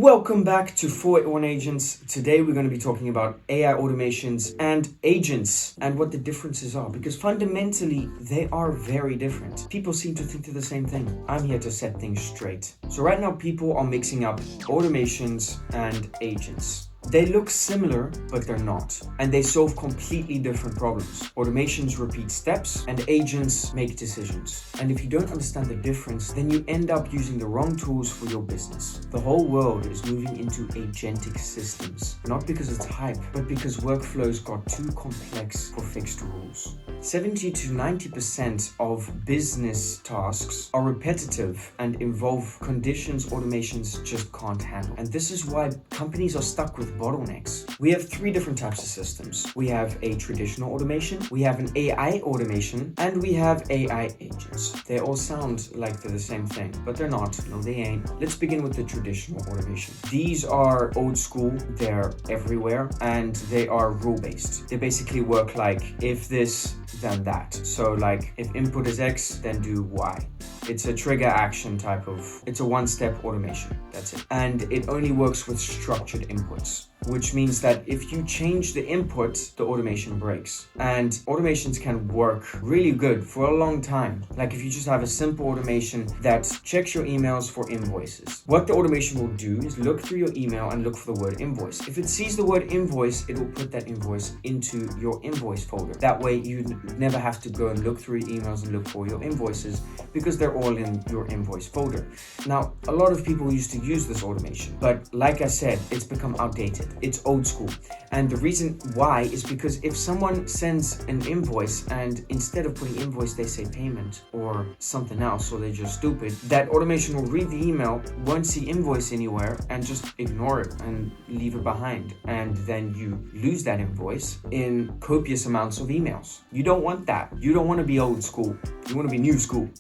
Welcome back to 481 Agents. Today we're going to be talking about AI automations and agents and what the differences are, because fundamentally they are very different. People seem to think they're the same thing. I'm here to set things straight. So right now people are mixing up automations and agents. They look similar, but they're not. And they solve completely different problems. Automations repeat steps and agents make decisions. And if you don't understand the difference, then you end up using the wrong tools for your business. The whole world is moving into agentic systems, not because it's hype, but because workflows got too complex for fixed rules. 70 to 90% of business tasks are repetitive and involve conditions automations just can't handle. And this is why companies are stuck with bottlenecks. We have three different types of systems. We have a traditional automation, we have an AI automation, and we have AI agents. They all sound like they're the same thing, but they're not. No, they ain't. Let's begin with the traditional automation. These are old school, they're everywhere, and they are rule-based. They basically work like, if this, then that. So like, if input is X, then do Y. It's a trigger action type of, it's a one-step automation, that's it. And it only works with structured inputs, which means that if you change the input, the automation breaks. And automations can work really good for a long time. Like if you just have a simple automation that checks your emails for invoices. What the automation will do is look through your email and look for the word invoice. If it sees the word invoice, it will put that invoice into your invoice folder. That way you never have to go and look through your emails and look for your invoices, because they're all in your invoice folder. Now, a lot of people used to use this automation, but like I said, it's become outdated. It's old school. And the reason why is because if someone sends an invoice and instead of putting invoice, they say payment or something else, or they're just stupid, that automation will read the email, won't see invoice anywhere, and just ignore it and leave it behind. And then you lose that invoice in copious amounts of emails. You don't want that. You don't want to be old school. You want to be new school.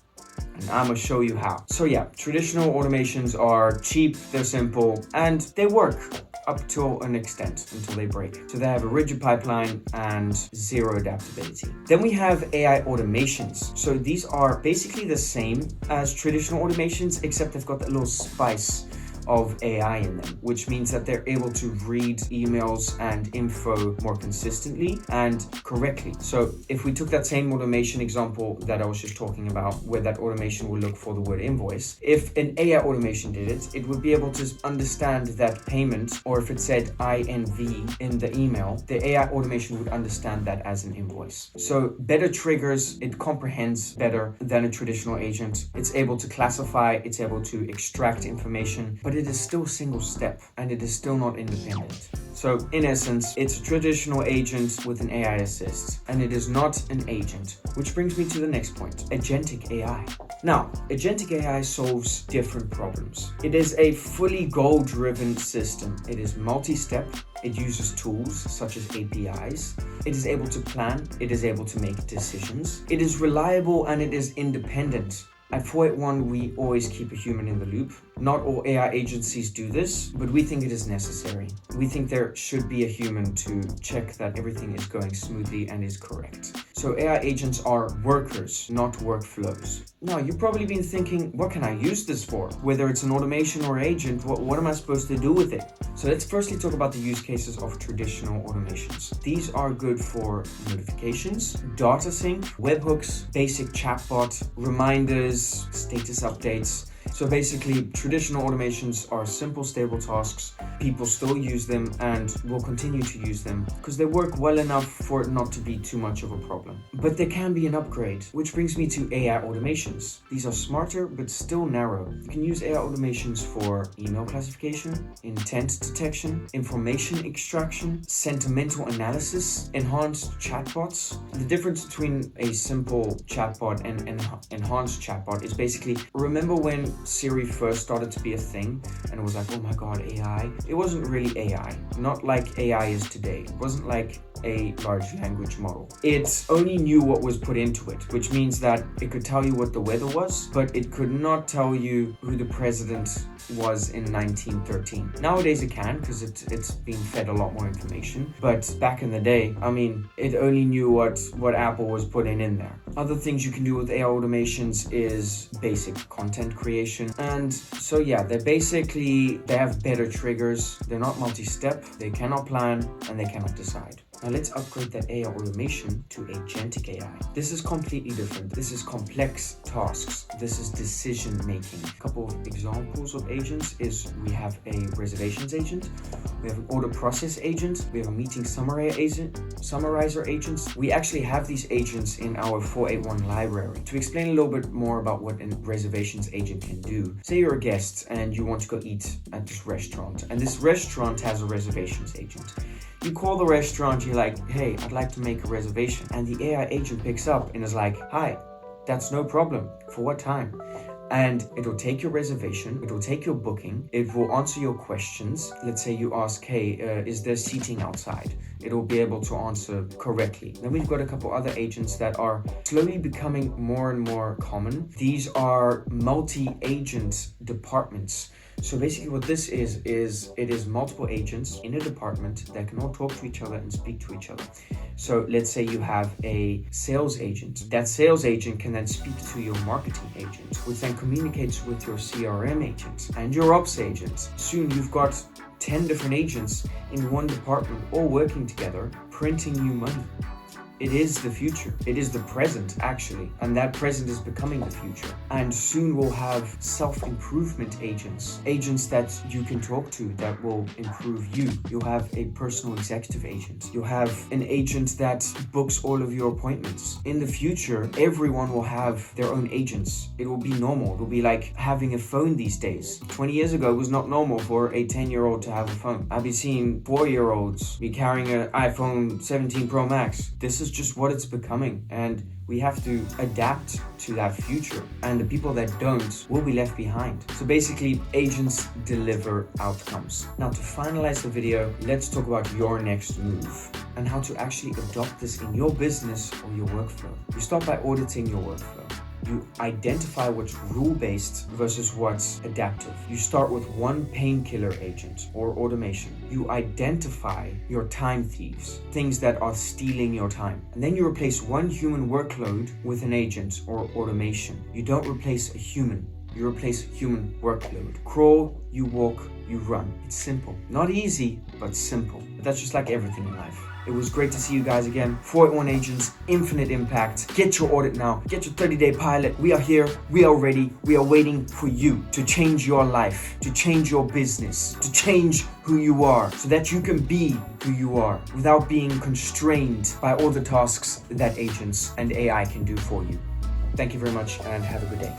And I'm gonna show you how. So yeah, traditional automations are cheap, they're simple, and they work up to an extent until they break. So they have a rigid pipeline and zero adaptability. Then we have AI automations. So these are basically the same as traditional automations, except they've got a little spice of AI in them, which means that they're able to read emails and info more consistently and correctly. So if we took that same automation example that I was just talking about, where that automation will look for the word invoice, if an AI automation did it, it would be able to understand that payment, or if it said INV in the email, the AI automation would understand that as an invoice. So better triggers, it comprehends better than a traditional agent. It's able to classify, it's able to extract information, but it is still single step and it is still not independent. So in essence, it's a traditional agent with an AI assist, and it is not an agent. Which brings me to the next point, agentic AI. Now, agentic AI solves different problems. It is a fully goal-driven system. It is multi-step. It uses tools such as APIs. It is able to plan. It is able to make decisions. It is reliable and it is independent. At 481, we always keep a human in the loop. Not all AI agencies do this, but we think it is necessary. We think there should be a human to check that everything is going smoothly and is correct. So AI agents are workers, not workflows. Now, you've probably been thinking, what can I use this for? Whether it's an automation or agent, what am I supposed to do with it? So let's firstly talk about the use cases of traditional automations. These are good for notifications, data sync, webhooks, basic chatbot, reminders, status updates. So basically, traditional automations are simple, stable tasks. People still use them and will continue to use them because they work well enough for it not to be too much of a problem. But there can be an upgrade, which brings me to AI automations. These are smarter, but still narrow. You can use AI automations for email classification, intent detection, information extraction, sentimental analysis, enhanced chatbots. The difference between a simple chatbot and an enhanced chatbot is basically, remember when Siri first started to be a thing and it was like, oh my god, AI? It wasn't really AI, not like AI is today. It wasn't like a large language model. It only knew what was put into it, which means that it could tell you what the weather was, but it could not tell you who the president was in 1913. Nowadays it can, because it's being fed a lot more information, but back in the day, I mean, it only knew what Apple was putting in there. Other things you can do with AI automations is basic content creation. And so yeah, they have better triggers, they're not multi-step, they cannot plan, and they cannot decide. Now let's upgrade that AI automation to agentic AI. This is completely different. This is complex tasks. This is decision making. A couple of examples of agents is we have a reservations agent, we have an order process agent, we have a meeting summarizer agents. We actually have these agents in our 481 library. To explain a little bit more about what a reservations agent can do, say you're a guest and you want to go eat at this restaurant, and this restaurant has a reservations agent. You call the restaurant, you're like, hey, I'd like to make a reservation. And the AI agent picks up and is like, hi, that's no problem. For what time? And it'll take your reservation, it'll take your booking, it will answer your questions. Let's say you ask, hey, is there seating outside? It'll be able to answer correctly. Then we've got a couple other agents that are slowly becoming more and more common. These are multi-agent departments. So basically what this is it is multiple agents in a department that can all talk to each other and speak to each other. So let's say you have a sales agent. That sales agent can then speak to your marketing agent, which then communicates with your CRM agent and your ops agent. Soon you've got 10 different agents in one department all working together, printing you money. It is the future. It is the present, actually. And that present is becoming the future. And soon we'll have self-improvement agents. Agents that you can talk to that will improve you. You'll have a personal executive agent. You'll have an agent that books all of your appointments. In the future, everyone will have their own agents. It will be normal. It'll be like having a phone these days. 20 years ago, it was not normal for a 10-year-old to have a phone. I've been seeing 4-year-olds be carrying an iPhone 17 Pro Max. This is just what it's becoming, and we have to adapt to that future, and the people that don't will be left behind. So basically, agents deliver outcomes. Now, to finalize the video, let's talk about your next move and how to actually adopt this in your business or your workflow. You start by auditing your workflow. You identify what's rule-based versus what's adaptive. You start with one painkiller agent or automation. You identify your time thieves, things that are stealing your time. And then you replace one human workload with an agent or automation. You don't replace a human. You replace human workload. Crawl, you walk, you run. It's simple. Not easy, but simple. But that's just like everything in life. It was great to see you guys again. 481 Agents, infinite impact. Get your audit now. Get your 30-day pilot. We are here. We are ready. We are waiting for you to change your life, to change your business, to change who you are so that you can be who you are without being constrained by all the tasks that agents and AI can do for you. Thank you very much and have a good day.